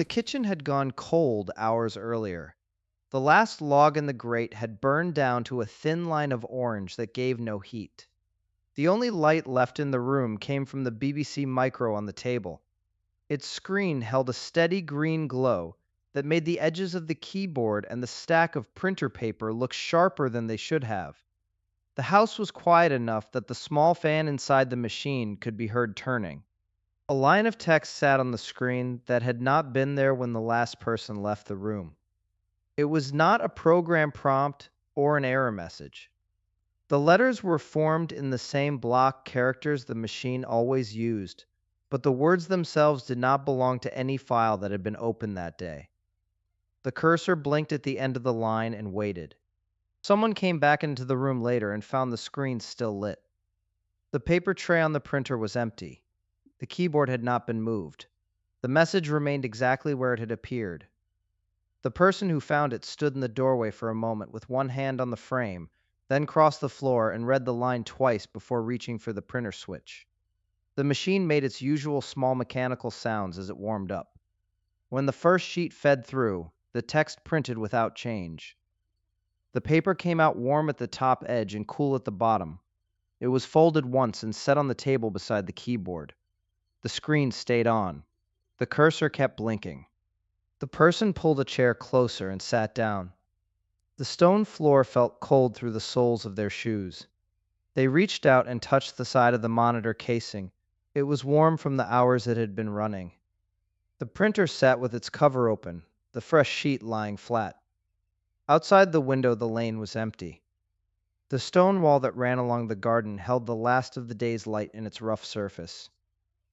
The kitchen had gone cold hours earlier. The last log in the grate had burned down to a thin line of orange that gave no heat. The only light left in the room came from the BBC Micro on the table. Its screen held a steady green glow that made the edges of the keyboard and the stack of printer paper look sharper than they should have. The house was quiet enough that the small fan inside the machine could be heard turning. A line of text sat on the screen that had not been there when the last person left the room. It was not a program prompt or an error message. The letters were formed in the same block characters the machine always used, but the words themselves did not belong to any file that had been opened that day. The cursor blinked at the end of the line and waited. Someone came back into the room later and found the screen still lit. The paper tray on the printer was empty. The keyboard had not been moved. The message remained exactly where it had appeared. The person who found it stood in the doorway for a moment with one hand on the frame, then crossed the floor and read the line twice before reaching for the printer switch. The machine made its usual small mechanical sounds as it warmed up. When the first sheet fed through, the text printed without change. The paper came out warm at the top edge and cool at the bottom. It was folded once and set on the table beside the keyboard. The screen stayed on. The cursor kept blinking. The person pulled a chair closer and sat down. The stone floor felt cold through the soles of their shoes. They reached out and touched the side of the monitor casing. It was warm from the hours it had been running. The printer sat with its cover open, the fresh sheet lying flat. Outside the window, the lane was empty. The stone wall that ran along the garden held the last of the day's light in its rough surface.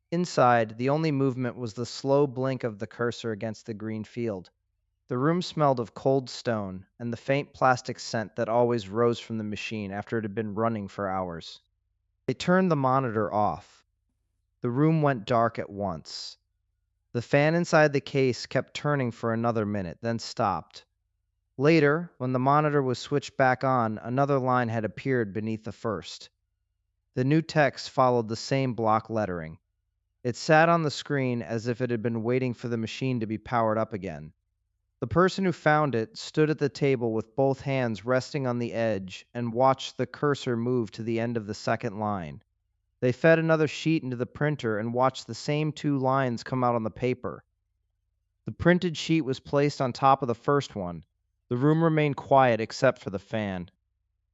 Inside, the only movement was the slow blink of the cursor against the green field. The room smelled of cold stone and the faint plastic scent that always rose from the machine after it had been running for hours. They turned the monitor off. The room went dark at once. The fan inside the case kept turning for another minute, then stopped. Later, when the monitor was switched back on, another line had appeared beneath the first. The new text followed the same block lettering. It sat on the screen as if it had been waiting for the machine to be powered up again. The person who found it stood at the table with both hands resting on the edge and watched the cursor move to the end of the second line. They fed another sheet into the printer and watched the same two lines come out on the paper. The printed sheet was placed on top of the first one. The room remained quiet except for the fan.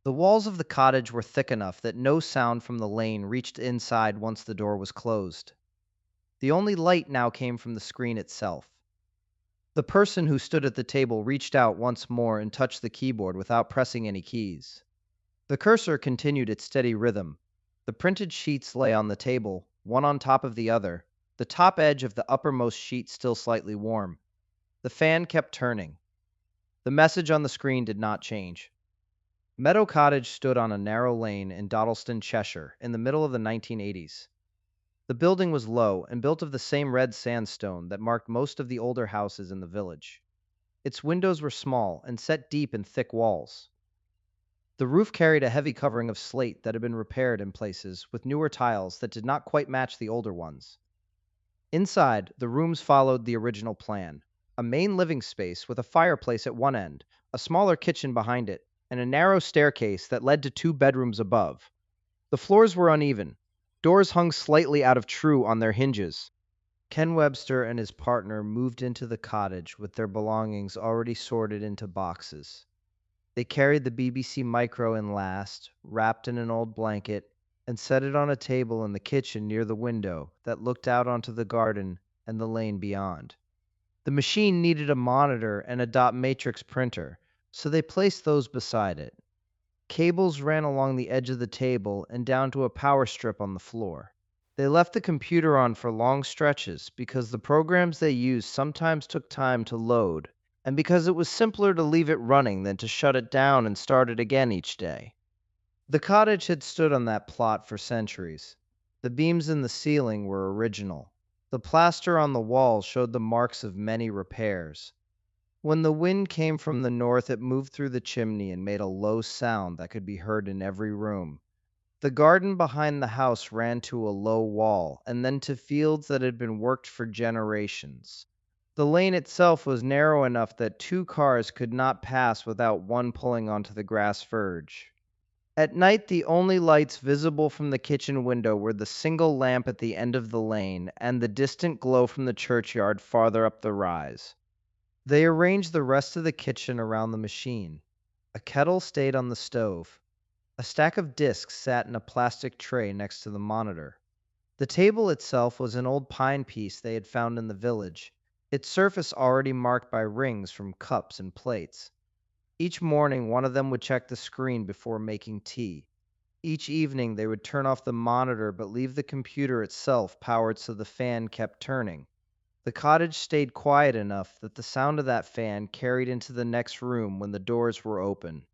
The walls of the cottage were thick enough that no sound from the lane reached inside once the door was closed. The only light now came from the screen itself. The person who stood at the table reached out once more and touched the keyboard without pressing any keys. The cursor continued its steady rhythm. The printed sheets lay on the table, one on top of the other, the top edge of the uppermost sheet still slightly warm. The fan kept turning. The message on the screen did not change. Meadow Cottage stood on a narrow lane in Dodleston, Cheshire, in the middle of the 1980s. The building was low and built of the same red sandstone that marked most of the older houses in the village. Its windows were small and set deep in thick walls. The roof carried a heavy covering of slate that had been repaired in places with newer tiles that did not quite match the older ones. Inside, the rooms followed the original plan. A main living space with a fireplace at one end, a smaller kitchen behind it, and a narrow staircase that led to two bedrooms above. The floors were uneven. Doors hung slightly out of true on their hinges. Ken Webster and his partner moved into the cottage with their belongings already sorted into boxes. They carried the BBC Micro in last, wrapped in an old blanket, and set it on a table in the kitchen near the window that looked out onto the garden and the lane beyond. The machine needed a monitor and a dot matrix printer, so they placed those beside it. Cables ran along the edge of the table and down to a power strip on the floor. They left the computer on for long stretches because the programs they used sometimes took time to load, and because it was simpler to leave it running than to shut it down and start it again each day. The cottage had stood on that plot for centuries. The beams in the ceiling were original. The plaster on the walls showed the marks of many repairs. When the wind came from the north, it moved through the chimney and made a low sound that could be heard in every room. The garden behind the house ran to a low wall, and then to fields that had been worked for generations. The lane itself was narrow enough that two cars could not pass without one pulling onto the grass verge. At night, the only lights visible from the kitchen window were the single lamp at the end of the lane and the distant glow from the churchyard farther up the rise. They arranged the rest of the kitchen around the machine. A kettle stayed on the stove. A stack of discs sat in a plastic tray next to the monitor. The table itself was an old pine piece they had found in the village, its surface already marked by rings from cups and plates. Each morning, one of them would check the screen before making tea. Each evening, they would turn off the monitor but leave the computer itself powered so the fan kept turning. The cottage stayed quiet enough that the sound of that fan carried into the next room when the doors were open.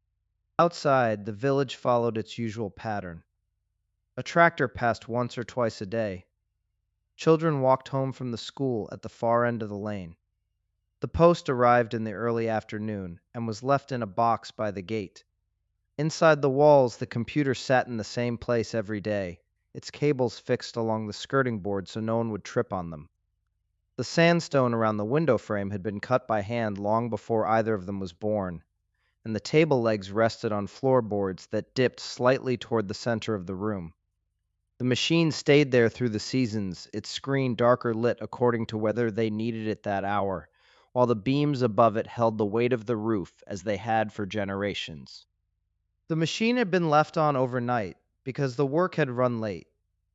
Outside, the village followed its usual pattern. A tractor passed once or twice a day. Children walked home from the school at the far end of the lane. The post arrived in the early afternoon and was left in a box by the gate. Inside the walls, the computer sat in the same place every day, its cables fixed along the skirting board so no one would trip on them. The sandstone around the window frame had been cut by hand long before either of them was born, and the table legs rested on floorboards that dipped slightly toward the center of the room. The machine stayed there through the seasons, its screen darker lit according to whether they needed it that hour, while the beams above it held the weight of the roof as they had for generations. The machine had been left on overnight because the work had run late.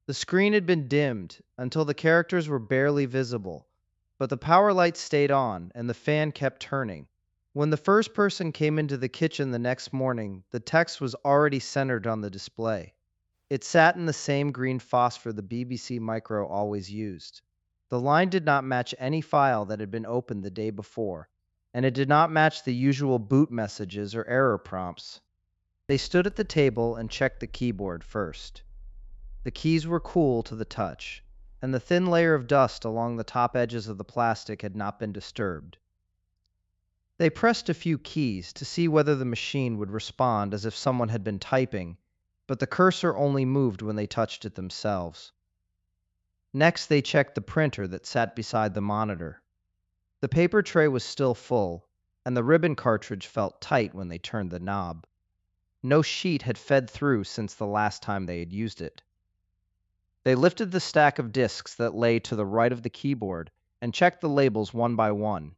The screen had been dimmed until the characters were barely visible, but the power light stayed on and the fan kept turning. When the first person came into the kitchen the next morning, the text was already centered on the display. It sat in the same green phosphor the BBC Micro always used. The line did not match any file that had been opened the day before, and it did not match the usual boot messages or error prompts. They stood at the table and checked the keyboard first. The keys were cool to the touch, and the thin layer of dust along the top edges of the plastic had not been disturbed. They pressed a few keys to see whether the machine would respond as if someone had been typing, but the cursor only moved when they touched it themselves. Next, they checked the printer that sat beside the monitor. The paper tray was still full, and the ribbon cartridge felt tight when they turned the knob. No sheet had fed through since the last time they had used it. They lifted the stack of discs that lay to the right of the keyboard and checked the labels one by one.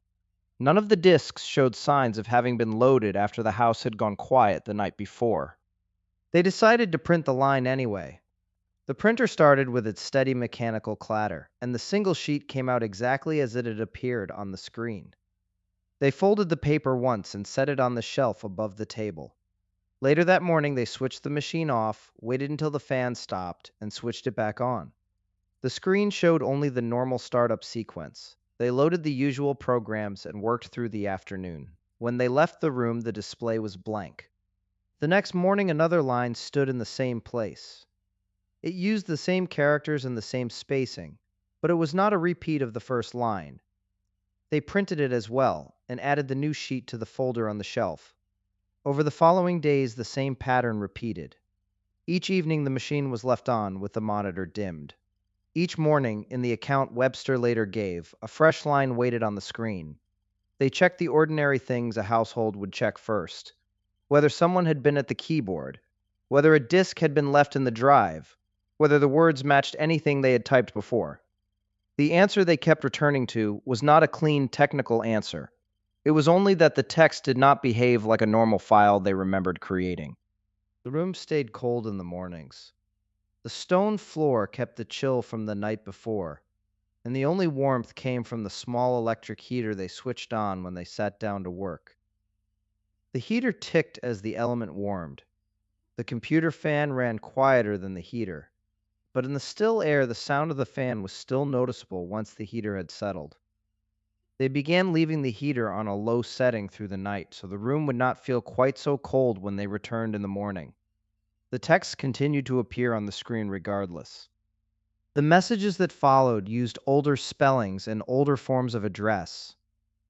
None of the discs showed signs of having been loaded after the house had gone quiet the night before. They decided to print the line anyway. The printer started with its steady mechanical clatter, and the single sheet came out exactly as it had appeared on the screen. They folded the paper once and set it on the shelf above the table. Later that morning, they switched the machine off, waited until the fan stopped, and switched it back on. The screen showed only the normal startup sequence. They loaded the usual programs and worked through the afternoon. When they left the room, the display was blank. The next morning, another line stood in the same place. It used the same characters and the same spacing, but it was not a repeat of the first line. They printed it as well, and added the new sheet to the folder on the shelf. Over the following days, the same pattern repeated. Each evening, the machine was left on with the monitor dimmed. Each morning, in the account Webster later gave, a fresh line waited on the screen. They checked the ordinary things a household would check first. Whether someone had been at the keyboard, whether a disk had been left in the drive, whether the words matched anything they had typed before. The answer they kept returning to was not a clean technical answer. It was only that the text did not behave like a normal file they remembered creating. The room stayed cold in the mornings. The stone floor kept the chill from the night before, and the only warmth came from the small electric heater they switched on when they sat down to work. The heater ticked as the element warmed. The computer fan ran quieter than the heater, but in the still air the sound of the fan was still noticeable once the heater had settled. They began leaving the heater on a low setting through the night so the room would not feel quite so cold when they returned in the morning. The text continued to appear on the screen regardless. The messages that followed used older spellings and older forms of address.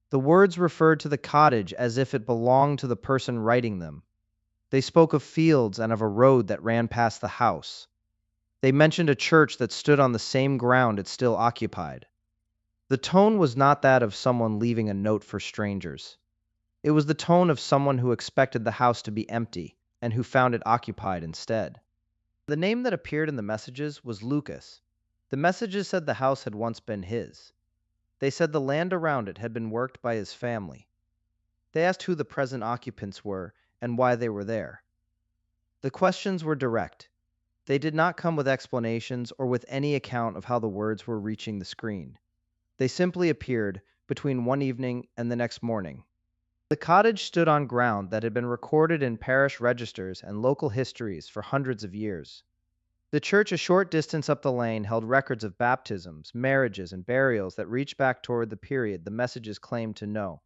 The words referred to the cottage as if it belonged to the person writing them. They spoke of fields and of a road that ran past the house. They mentioned a church that stood on the same ground it still occupied. The tone was not that of someone leaving a note for strangers. It was the tone of someone who expected the house to be empty and who found it occupied instead. The name that appeared in the messages was Lucas. The messages said the house had once been his. They said the land around it had been worked by his family. They asked who the present occupants were and why they were there. The questions were direct. They did not come with explanations or with any account of how the words were reaching the screen. They simply appeared between one evening and the next morning. The cottage stood on ground that had been recorded in parish registers and local histories for hundreds of years. The church a short distance up the lane held records of baptisms, marriages, and burials that reached back toward the period the messages claimed to know.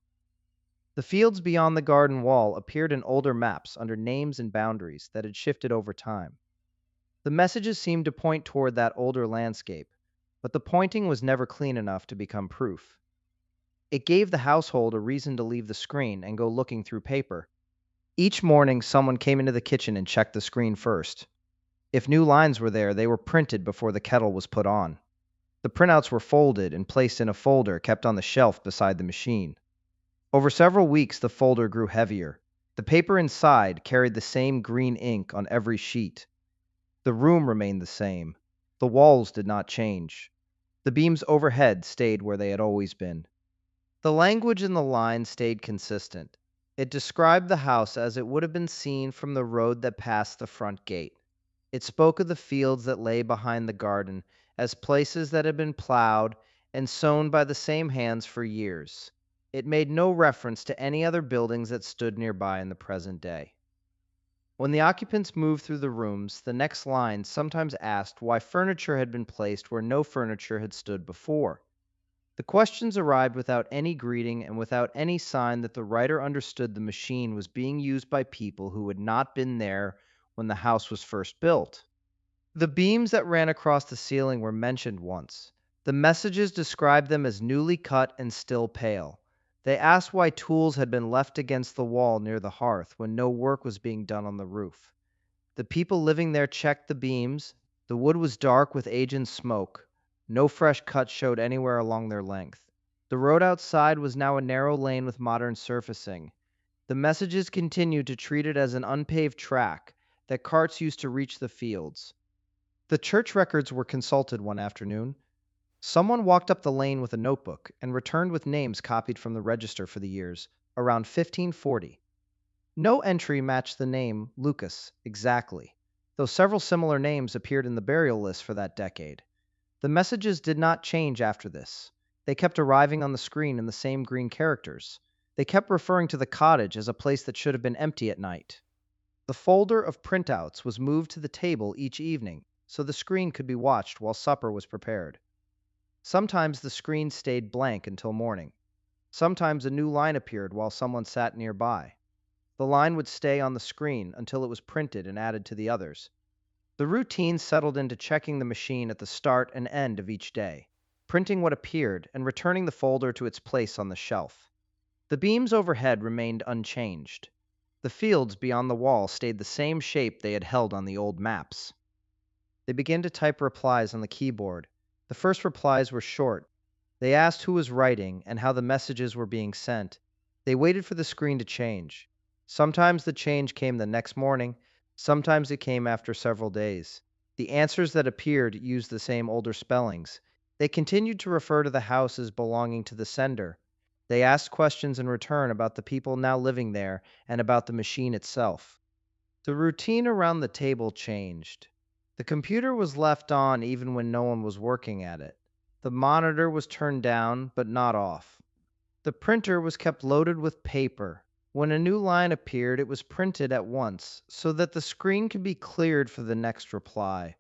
The fields beyond the garden wall appeared in older maps under names and boundaries that had shifted over time. The messages seemed to point toward that older landscape, but the pointing was never clean enough to become proof. It gave the household a reason to leave the screen and go looking through paper. Each morning, someone came into the kitchen and checked the screen first. If new lines were there, they were printed before the kettle was put on. The printouts were folded and placed in a folder kept on the shelf beside the machine. Over several weeks, the folder grew heavier. The paper inside carried the same green ink on every sheet. The room remained the same. The walls did not change. The beams overhead stayed where they had always been. The language in the line stayed consistent. It described the house as it would have been seen from the road that passed the front gate. It spoke of the fields that lay behind the garden as places that had been plowed and sown by the same hands for years. It made no reference to any other buildings that stood nearby in the present day. When the occupants moved through the rooms, the next line sometimes asked why furniture had been placed where no furniture had stood before. The questions arrived without any greeting and without any sign that the writer understood the machine was being used by people who had not been there when the house was first built. The beams that ran across the ceiling were mentioned once. The messages described them as newly cut and still pale. They asked why tools had been left against the wall near the hearth when no work was being done on the roof. The people living there checked the beams. The wood was dark with age and smoke. No fresh cuts showed anywhere along their length. The road outside was now a narrow lane with modern surfacing. The messages continued to treat it as an unpaved track that carts used to reach the fields. The church records were consulted one afternoon. Someone walked up the lane with a notebook and returned with names copied from the register for the years, around 1540. No entry matched the name Lucas exactly, though several similar names appeared in the burial list for that decade. The messages did not change after this. They kept arriving on the screen in the same green characters. They kept referring to the cottage as a place that should have been empty at night. The folder of printouts was moved to the table each evening, so the screen could be watched while supper was prepared. Sometimes the screen stayed blank until morning. Sometimes a new line appeared while someone sat nearby. The line would stay on the screen until it was printed and added to the others. The routine settled into checking the machine at the start and end of each day, printing what appeared and returning the folder to its place on the shelf. The beams overhead remained unchanged. The fields beyond the wall stayed the same shape they had held on the old maps. They began to type replies on the keyboard. The first replies were short. They asked who was writing and how the messages were being sent. They waited for the screen to change. Sometimes the change came the next morning, sometimes it came after several days. The answers that appeared used the same older spellings. They continued to refer to the house as belonging to the sender. They asked questions in return about the people now living there and about the machine itself. The routine around the table changed. The computer was left on even when no one was working at it. The monitor was turned down, but not off. The printer was kept loaded with paper. When a new line appeared, it was printed at once, so that the screen could be cleared for the next reply.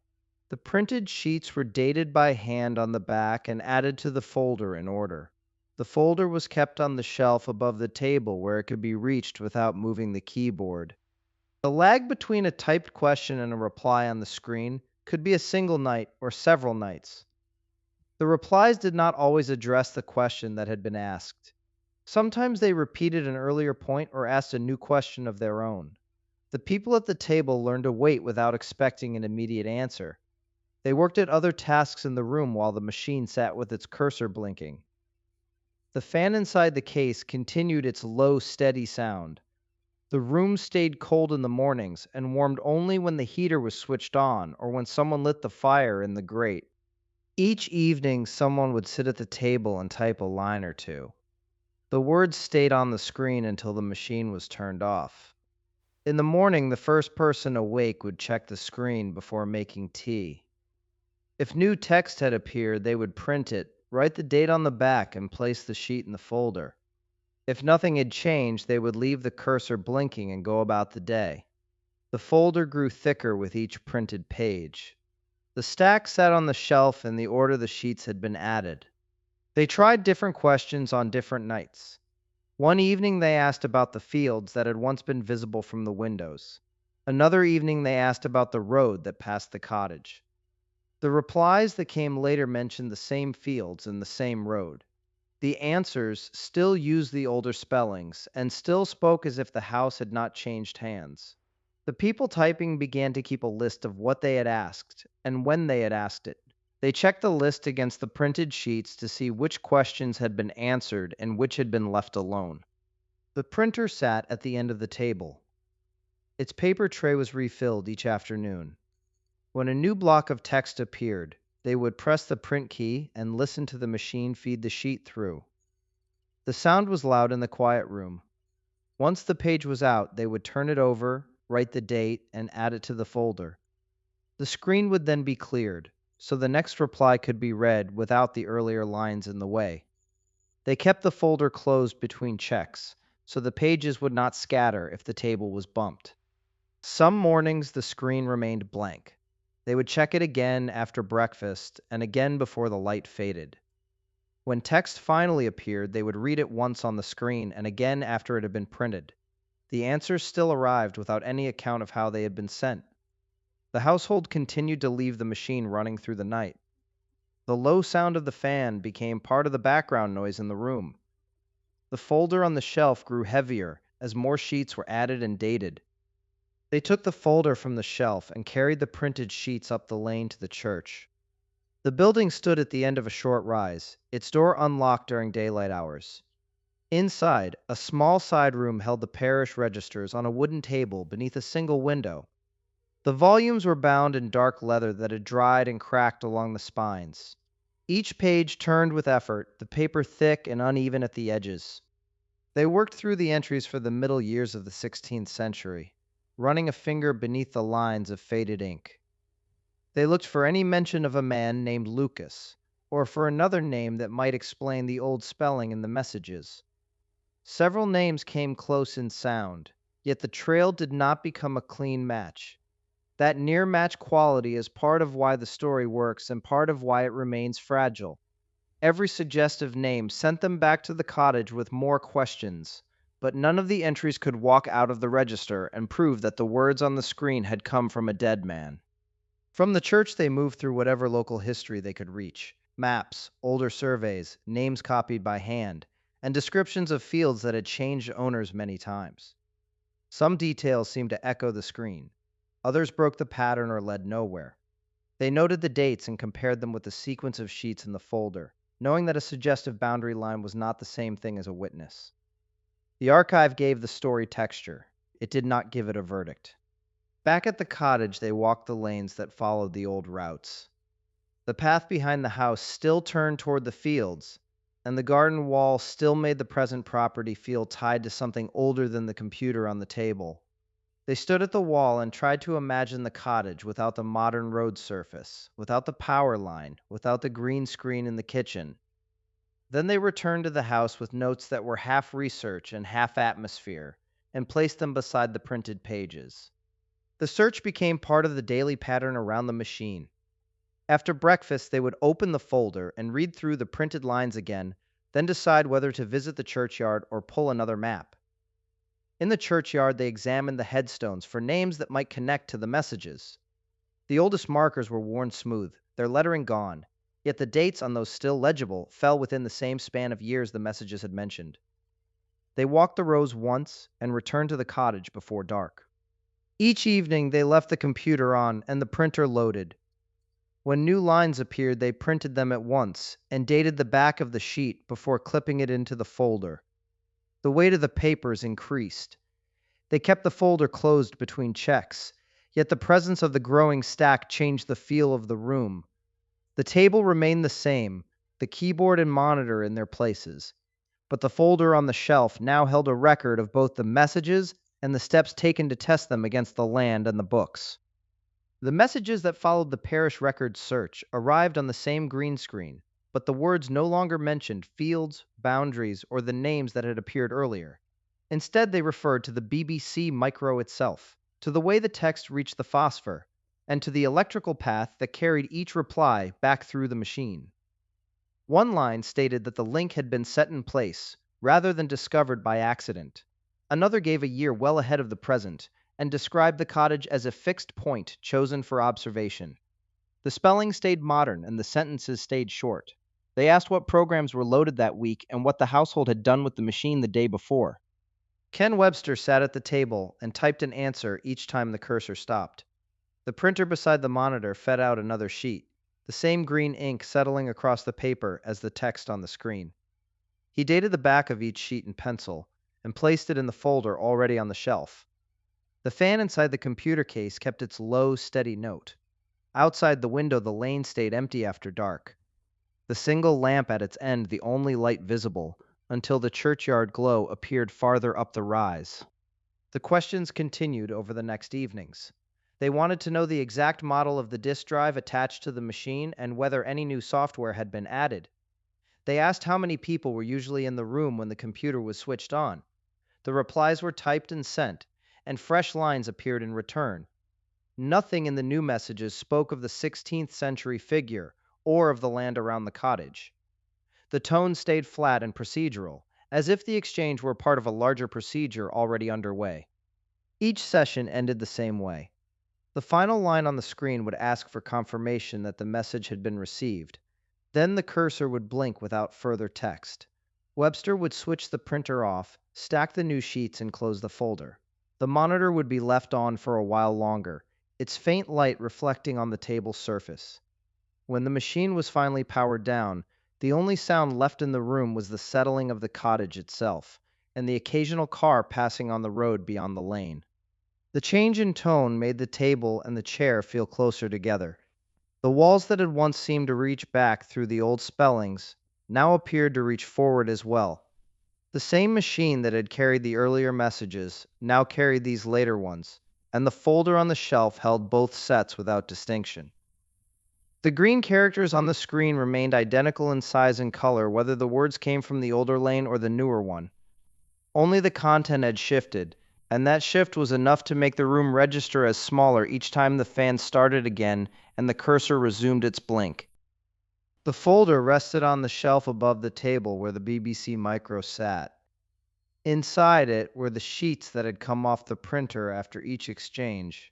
The printed sheets were dated by hand on the back and added to the folder in order. The folder was kept on the shelf above the table where it could be reached without moving the keyboard. The lag between a typed question and a reply on the screen could be a single night or several nights. The replies did not always address the question that had been asked. Sometimes they repeated an earlier point or asked a new question of their own. The people at the table learned to wait without expecting an immediate answer. They worked at other tasks in the room while the machine sat with its cursor blinking. The fan inside the case continued its low, steady sound. The room stayed cold in the mornings and warmed only when the heater was switched on or when someone lit the fire in the grate. Each evening, someone would sit at the table and type a line or two. The words stayed on the screen until the machine was turned off. In the morning, the first person awake would check the screen before making tea. If new text had appeared, they would print it, write the date on the back, and place the sheet in the folder. If nothing had changed, they would leave the cursor blinking and go about the day. The folder grew thicker with each printed page. The stack sat on the shelf in the order the sheets had been added. They tried different questions on different nights. One evening they asked about the fields that had once been visible from the windows. Another evening they asked about the road that passed the cottage. The replies that came later mentioned the same fields and the same road. The answers still used the older spellings and still spoke as if the house had not changed hands. The people typing began to keep a list of what they had asked and when they had asked it. They checked the list against the printed sheets to see which questions had been answered and which had been left alone. The printer sat at the end of the table. Its paper tray was refilled each afternoon. When a new block of text appeared, they would press the print key and listen to the machine feed the sheet through. The sound was loud in the quiet room. Once the page was out, they would turn it over, write the date, and add it to the folder. The screen would then be cleared, so the next reply could be read without the earlier lines in the way. They kept the folder closed between checks, so the pages would not scatter if the table was bumped. Some mornings the screen remained blank. They would check it again after breakfast and again before the light faded. When text finally appeared, they would read it once on the screen and again after it had been printed. The answers still arrived without any account of how they had been sent. The household continued to leave the machine running through the night. The low sound of the fan became part of the background noise in the room. The folder on the shelf grew heavier as more sheets were added and dated. They took the folder from the shelf and carried the printed sheets up the lane to the church. The building stood at the end of a short rise, its door unlocked during daylight hours. Inside, a small side room held the parish registers on a wooden table beneath a single window. The volumes were bound in dark leather that had dried and cracked along the spines. Each page turned with effort, the paper thick and uneven at the edges. They worked through the entries for the middle years of the 16th century, running a finger beneath the lines of faded ink. They looked for any mention of a man named Lucas, or for another name that might explain the old spelling in the messages. Several names came close in sound, yet the trail did not become a clean match. That near-match quality is part of why the story works and part of why it remains fragile. Every suggestive name sent them back to the cottage with more questions, but none of the entries could walk out of the register and prove that the words on the screen had come from a dead man. From the church they moved through whatever local history they could reach: maps, older surveys, names copied by hand, and descriptions of fields that had changed owners many times. Some details seemed to echo the screen. Others broke the pattern or led nowhere. They noted the dates and compared them with the sequence of sheets in the folder, knowing that a suggestive boundary line was not the same thing as a witness. The archive gave the story texture. It did not give it a verdict. Back at the cottage, they walked the lanes that followed the old routes. The path behind the house still turned toward the fields, and the garden wall still made the present property feel tied to something older than the computer on the table. They stood at the wall and tried to imagine the cottage without the modern road surface, without the power line, without the green screen in the kitchen. Then they returned to the house with notes that were half research and half atmosphere, and placed them beside the printed pages. The search became part of the daily pattern around the machine. After breakfast, they would open the folder and read through the printed lines again, then decide whether to visit the churchyard or pull another map. In the churchyard, they examined the headstones for names that might connect to the messages. The oldest markers were worn smooth, their lettering gone, yet the dates on those still legible fell within the same span of years the messages had mentioned. They walked the rows once and returned to the cottage before dark. Each evening, they left the computer on and the printer loaded. When new lines appeared, they printed them at once and dated the back of the sheet before clipping it into the folder. The weight of the papers increased. They kept the folder closed between checks, yet the presence of the growing stack changed the feel of the room. The table remained the same, the keyboard and monitor in their places, but the folder on the shelf now held a record of both the messages and the steps taken to test them against the land and the books. The messages that followed the parish record search arrived on the same green screen, but the words no longer mentioned fields, boundaries, or the names that had appeared earlier. Instead, they referred to the BBC micro itself, to the way the text reached the phosphor, and to the electrical path that carried each reply back through the machine. One line stated that the link had been set in place, rather than discovered by accident. Another gave a year well ahead of the present, and described the cottage as a fixed point chosen for observation. The spelling stayed modern and the sentences stayed short. They asked what programs were loaded that week and what the household had done with the machine the day before. Ken Webster sat at the table and typed an answer each time the cursor stopped. The printer beside the monitor fed out another sheet, the same green ink settling across the paper as the text on the screen. He dated the back of each sheet in pencil and placed it in the folder already on the shelf. The fan inside the computer case kept its low, steady note. Outside the window, the lane stayed empty after dark, the single lamp at its end the only light visible, until the churchyard glow appeared farther up the rise. The questions continued over the next evenings. They wanted to know the exact model of the disk drive attached to the machine and whether any new software had been added. They asked how many people were usually in the room when the computer was switched on. The replies were typed and sent, and fresh lines appeared in return. Nothing in the new messages spoke of the 16th century figure or of the land around the cottage. The tone stayed flat and procedural, as if the exchange were part of a larger procedure already underway. Each session ended the same way. The final line on the screen would ask for confirmation that the message had been received. Then the cursor would blink without further text. Webster would switch the printer off, stack the new sheets, and close the folder. The monitor would be left on for a while longer, its faint light reflecting on the table's surface. When the machine was finally powered down, the only sound left in the room was the settling of the cottage itself, and the occasional car passing on the road beyond the lane. The change in tone made the table and the chair feel closer together. The walls that had once seemed to reach back through the old spellings now appeared to reach forward as well. The same machine that had carried the earlier messages now carried these later ones, and the folder on the shelf held both sets without distinction. The green characters on the screen remained identical in size and color, whether the words came from the older lane or the newer one. Only the content had shifted, and that shift was enough to make the room register as smaller each time the fan started again and the cursor resumed its blink. The folder rested on the shelf above the table where the BBC Micro sat. Inside it were the sheets that had come off the printer after each exchange.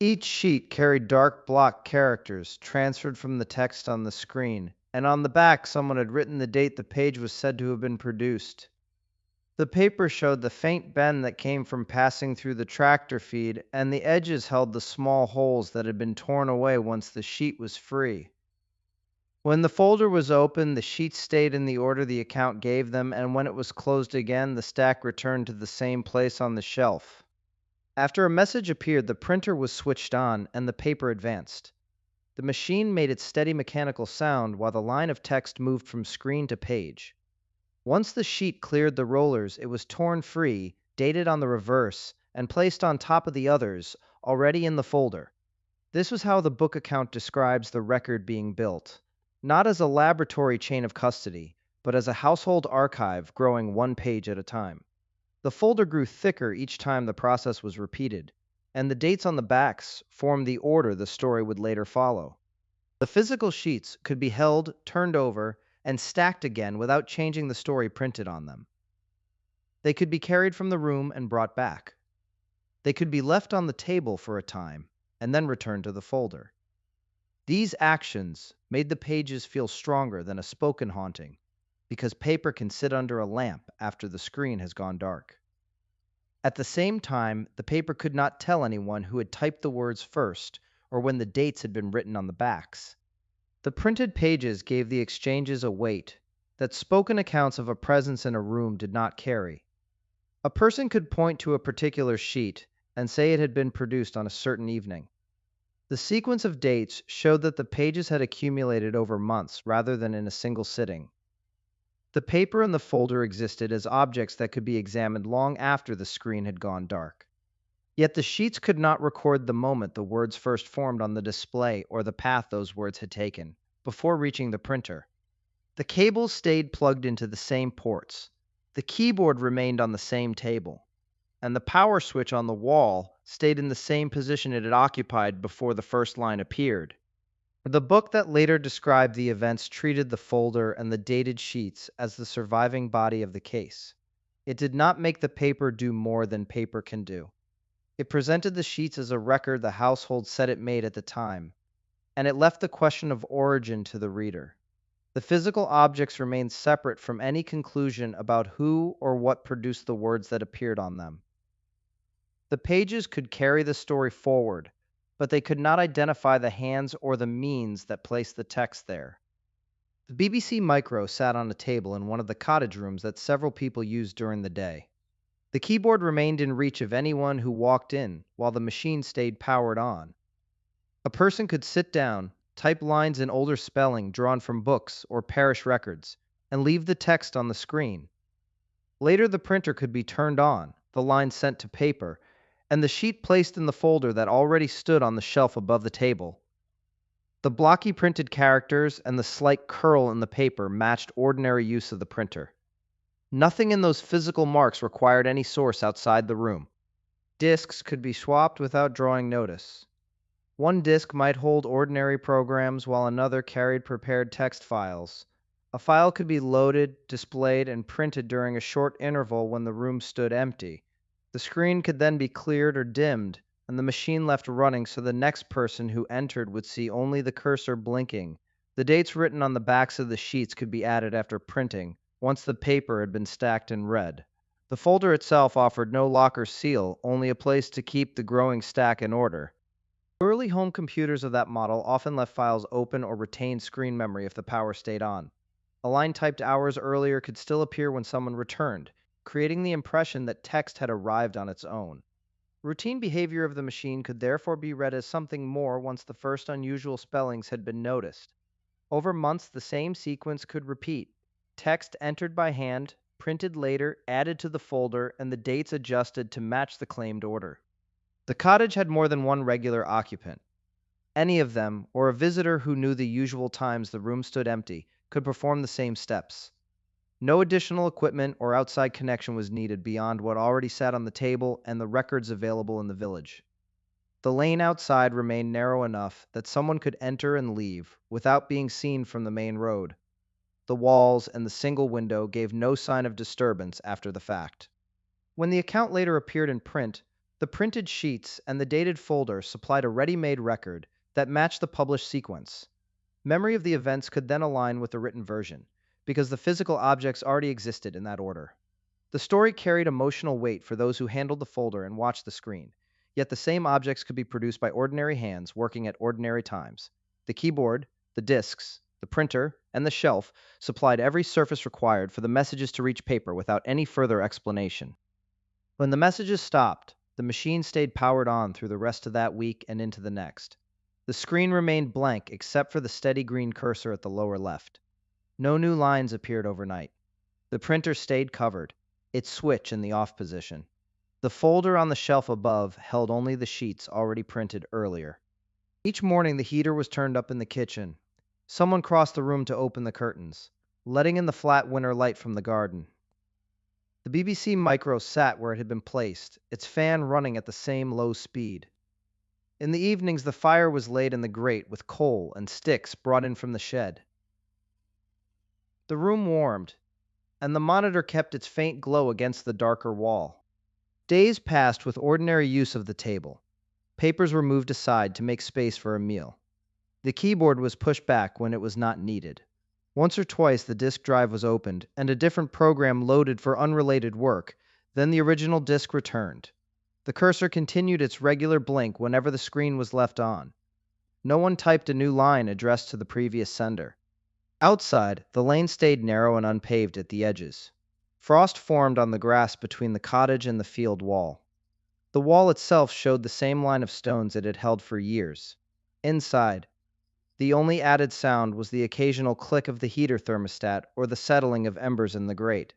Each sheet carried dark block characters transferred from the text on the screen, and on the back someone had written the date the page was said to have been produced. The paper showed the faint bend that came from passing through the tractor feed, and the edges held the small holes that had been torn away once the sheet was free. When the folder was opened, the sheets stayed in the order the account gave them, and when it was closed again, the stack returned to the same place on the shelf. After a message appeared, the printer was switched on, and the paper advanced. The machine made its steady mechanical sound while the line of text moved from screen to page. Once the sheet cleared the rollers, it was torn free, dated on the reverse, and placed on top of the others, already in the folder. This was how the book account describes the record being built. Not as a laboratory chain of custody, but as a household archive growing one page at a time. The folder grew thicker each time the process was repeated, and the dates on the backs formed the order the story would later follow. The physical sheets could be held, turned over, and stacked again without changing the story printed on them. They could be carried from the room and brought back. They could be left on the table for a time, and then returned to the folder. These actions made the pages feel stronger than a spoken haunting, because paper can sit under a lamp after the screen has gone dark. At the same time, the paper could not tell anyone who had typed the words first, or when the dates had been written on the backs. The printed pages gave the exchanges a weight that spoken accounts of a presence in a room did not carry. A person could point to a particular sheet and say it had been produced on a certain evening. The sequence of dates showed that the pages had accumulated over months rather than in a single sitting. The paper and the folder existed as objects that could be examined long after the screen had gone dark. Yet the sheets could not record the moment the words first formed on the display or the path those words had taken before reaching the printer. The cables stayed plugged into the same ports. The keyboard remained on the same table, and the power switch on the wall stayed in the same position it had occupied before the first line appeared. The book that later described the events treated the folder and the dated sheets as the surviving body of the case. It did not make the paper do more than paper can do. It presented the sheets as a record the household said it made at the time, and it left the question of origin to the reader. The physical objects remained separate from any conclusion about who or what produced the words that appeared on them. The pages could carry the story forward, but they could not identify the hands or the means that placed the text there. The BBC Micro sat on a table in one of the cottage rooms that several people used during the day. The keyboard remained in reach of anyone who walked in, while the machine stayed powered on. A person could sit down, type lines in older spelling drawn from books or parish records, and leave the text on the screen. Later, the printer could be turned on, the lines sent to paper, and the sheet placed in the folder that already stood on the shelf above the table. The blocky printed characters and the slight curl in the paper matched ordinary use of the printer. Nothing in those physical marks required any source outside the room. Discs could be swapped without drawing notice. One disk might hold ordinary programs while another carried prepared text files. A file could be loaded, displayed, and printed during a short interval when the room stood empty. The screen could then be cleared or dimmed, and the machine left running so the next person who entered would see only the cursor blinking. The dates written on the backs of the sheets could be added after printing, once the paper had been stacked and read. The folder itself offered no lock or seal, only a place to keep the growing stack in order. Early home computers of that model often left files open or retained screen memory if the power stayed on. A line typed hours earlier could still appear when someone returned, creating the impression that text had arrived on its own. Routine behavior of the machine could therefore be read as something more once the first unusual spellings had been noticed. Over months, the same sequence could repeat. Text entered by hand, printed later, added to the folder, and the dates adjusted to match the claimed order. The cottage had more than one regular occupant. Any of them, or a visitor who knew the usual times the room stood empty, could perform the same steps. No additional equipment or outside connection was needed beyond what already sat on the table and the records available in the village. The lane outside remained narrow enough that someone could enter and leave without being seen from the main road. The walls and the single window gave no sign of disturbance after the fact. When the account later appeared in print, the printed sheets and the dated folder supplied a ready-made record that matched the published sequence. Memory of the events could then align with the written version, because the physical objects already existed in that order. The story carried emotional weight for those who handled the folder and watched the screen, yet the same objects could be produced by ordinary hands working at ordinary times. The keyboard, the discs, the printer, and the shelf supplied every surface required for the messages to reach paper without any further explanation. When the messages stopped, the machine stayed powered on through the rest of that week and into the next. The screen remained blank except for the steady green cursor at the lower left. No new lines appeared overnight. The printer stayed covered, its switch in the off position. The folder on the shelf above held only the sheets already printed earlier. Each morning the heater was turned up in the kitchen. Someone crossed the room to open the curtains, letting in the flat winter light from the garden. The BBC Micro sat where it had been placed, its fan running at the same low speed. In the evenings the fire was laid in the grate with coal and sticks brought in from the shed. The room warmed, and the monitor kept its faint glow against the darker wall. Days passed with ordinary use of the table. Papers were moved aside to make space for a meal. The keyboard was pushed back when it was not needed. Once or twice the disk drive was opened and a different program loaded for unrelated work, then the original disk returned. The cursor continued its regular blink whenever the screen was left on. No one typed a new line addressed to the previous sender. Outside, the lane stayed narrow and unpaved at the edges. Frost formed on the grass between the cottage and the field wall. The wall itself showed the same line of stones it had held for years. Inside, the only added sound was the occasional click of the heater thermostat or the settling of embers in the grate.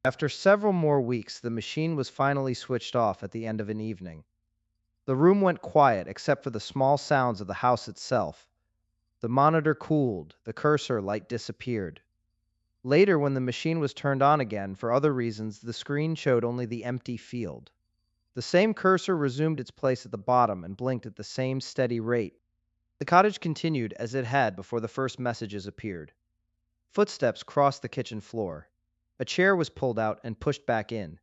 After several more weeks, the machine was finally switched off at the end of an evening. The room went quiet except for the small sounds of the house itself. The monitor cooled, the cursor light disappeared. Later, when the machine was turned on again, for other reasons, the screen showed only the empty field. The same cursor resumed its place at the bottom and blinked at the same steady rate. The cottage continued as it had before the first messages appeared. Footsteps crossed the kitchen floor. A chair was pulled out and pushed back in.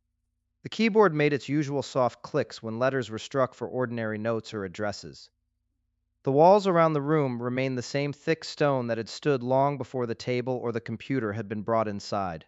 The keyboard made its usual soft clicks when letters were struck for ordinary notes or addresses. The walls around the room remained the same thick stone that had stood long before the table or the computer had been brought inside.